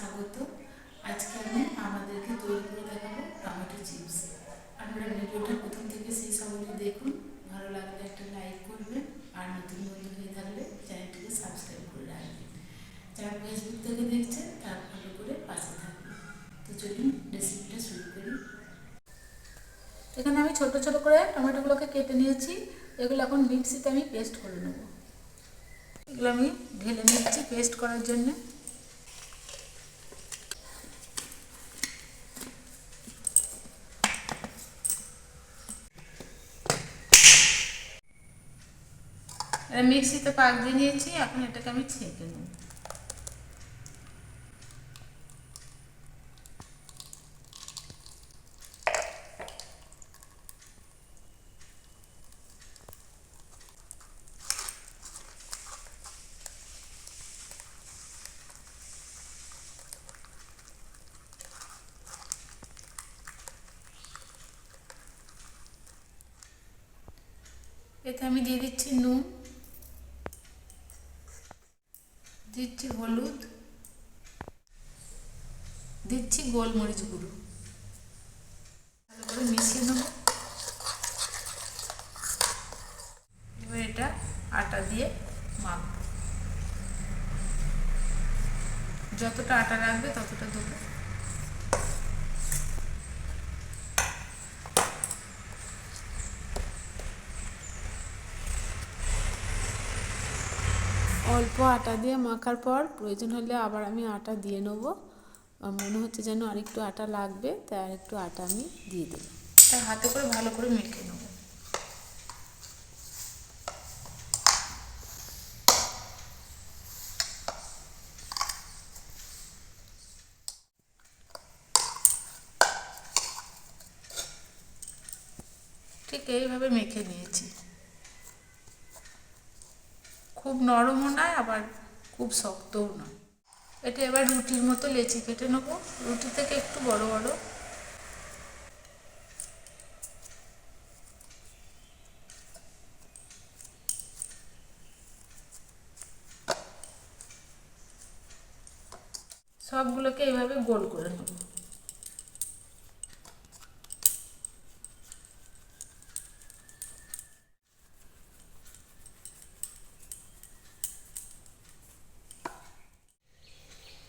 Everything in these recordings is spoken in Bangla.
স্বাগত। আজকে আমি আমাদেরকে তৈরি করে দেখাবো টমেটো চিপস। আপনারা ভিডিওটা প্রথম থেকে শেষ অবধি দেখুন। ভালো লাগলে একটা লাইক করবেন, আর নতুন বন্ধু হয়ে থাকলে চ্যানেলটিকে সাবস্ক্রাইব করে রাখবেন। যারা ফেসবুক থেকে দেখছেন তারা ফলো করে পাশে থাকবেন। তো চলুন রেসিপিটা শুরু করি। এখানে আমি ছোট ছোট করে টমেটোগুলোকে কেটে নিয়েছি। এগুলো এখন মিক্সিতে আমি পেস্ট করে নেব। এগুলো আমি ঢেলে নিচ্ছি পেস্ট করার জন্য। মিক্সিতে পাক দিয়ে নিয়েছি, এখন এটাকে আমি ছেঁকে নেব। এতে আমি দিয়ে দিচ্ছি নুন, দিচ্ছি হলুদ, দিচ্ছি গোলমরিচ গুঁড়ো। ভালো করে মিশিয়ে নেব। এবার এটা আটা দিয়ে মাখবো। যতটা আটা লাগবে ততটা দেবো। অল্প আটা দিয়ে মাখার পর প্রয়োজন হলে আবার আমি আটা দিয়ে নেব। মনে হচ্ছে যেন আরেকটু আটা লাগবে, তাই আরেকটু আটা আমি দিয়ে দেবো। তাই হাতে করে ভালো করে মেখে নেব। ঠিক এইভাবে মেখে নিয়েছি। খুব নরমও নয়, আবার খুব শক্তও নয়। এটা এবার রুটির মতো লেচি কেটে নেব, রুটি থেকে একটু বড় বড়। সবগুলোকে এইভাবে গোল করে নেব।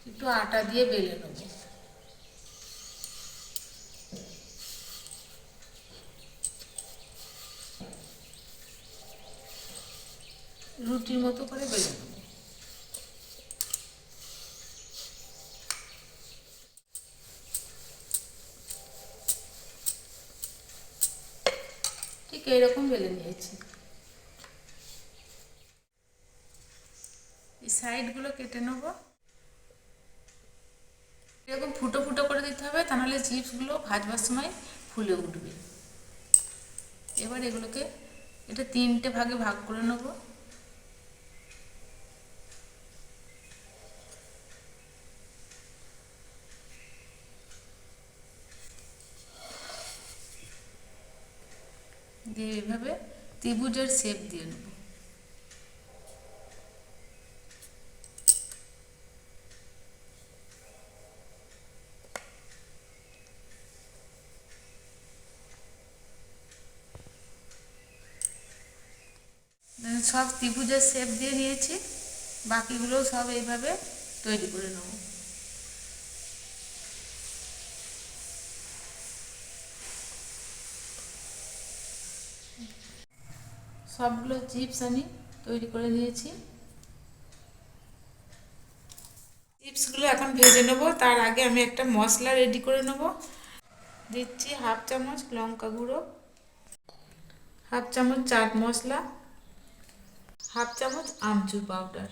একটু আটা দিয়ে বেলে নেব। রুটির মতো করে বেলে নেব। ঠিক এইরকম বেলে নিয়েছি। এই সাইডগুলো কেটে নেব। এরকম ফুটো ফুটো করে দিতে হবে, তা নাহলে চিপসগুলো ভাজবার সময় ফুলে উঠবে। এবার এগুলোকে এটা 3টে ভাগে ভাগ করে নেব। দিয়ে এইভাবে ত্রিভুজের শেপ দিয়ে নেব। সব ত্রিভুজের শেপ দিয়ে নিয়েছি, বাকিগুলো সব এইভাবে তৈরি করে নেব। সবগুলো চিপস আমি তৈরি করে নিয়েছি। চিপসগুলো এখন ভেজে নেব। তার আগে আমি একটা মশলা রেডি করে নেব। দিচ্ছি 1/2 চামচ লঙ্কা গুঁড়ো, 1/2 চামচ চাট মশলা, 1/2 চামচ আমচুর পাউডার,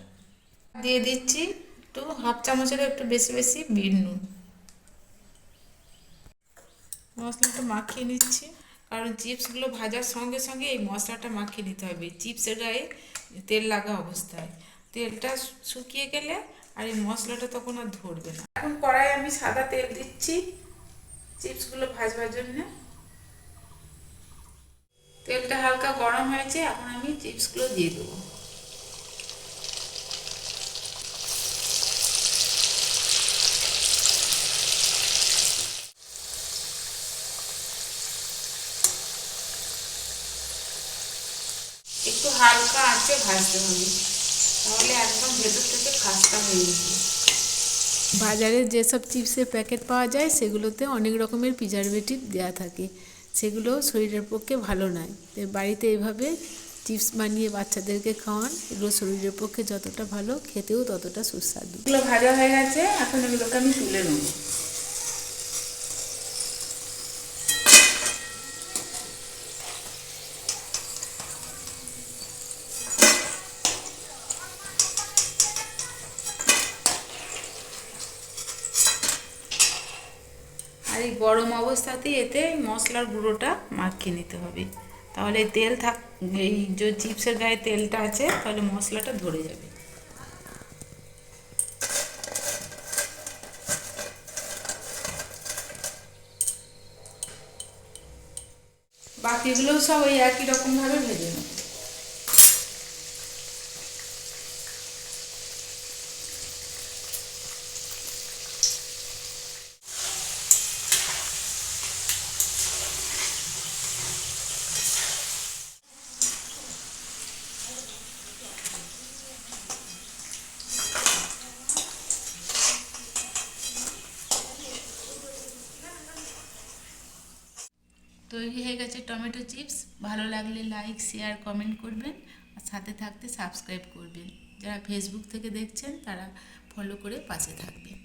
দিয়ে দিচ্ছি একটু 1/2 চামচেরও একটু বেশি বেশি বিট নুন। মশলাটা মাখিয়ে নিচ্ছি, কারণ চিপসগুলো ভাজার সঙ্গে সঙ্গে এই মশলাটা মাখিয়ে নিতে হবে চিপসের গায়ে তেল লাগা অবস্থায়। তেলটা শুকিয়ে গেলে আর এই মশলাটা তখন আর ধরবে না। এখন কড়াই আমি সাদা তেল দিচ্ছি চিপসগুলো ভাজবার জন্য। তেলটা হালকা গরম হয়েছে, এখন আমি চিপসগুলো দিয়ে দেবো। একটু হালকা আঁচে ভাজতে হবে, তাহলে একদম ভেতর থেকে খাস্তা হয়ে যাবে। বাজারে যেসব চিপসের প্যাকেট পাওয়া যায় সেগুলোতে অনেক রকমের প্রিজারভেটিভ দেওয়া থাকে, সেগুলো শরীরের পক্ষে ভালো নয়। তাই বাড়িতে এভাবে চিপস বানিয়ে বাচ্চাদেরকে খাওয়ান, এগুলো শরীরের পক্ষে যতটা ভালো, খেতেও ততটা সুস্বাদু। এগুলো ভাজা হয়ে গেছে, এখন এগুলোকে আমি তুলে নেব। আর এই গরম অবস্থাতেই এতে মশলার গুঁড়োটা মাখিয়ে নিতে হবে, তাহলে তেল এই যে চিপসের গায়ে তেলটা আছে, তাহলে মশলাটা ধরে যাবে। বাকিগুলোও সব ওই একই রকমভাবে ভেজে নেব। তৈরি হয়ে গেছে টমেটো চিপস। ভালো লাগলে লাইক, শেয়ার, কমেন্ট করবেন, আর সাথে থাকতে সাবস্ক্রাইব করবেন। যারা ফেসবুক থেকে দেখছেন তারা ফলো করে পাশে থাকবেন।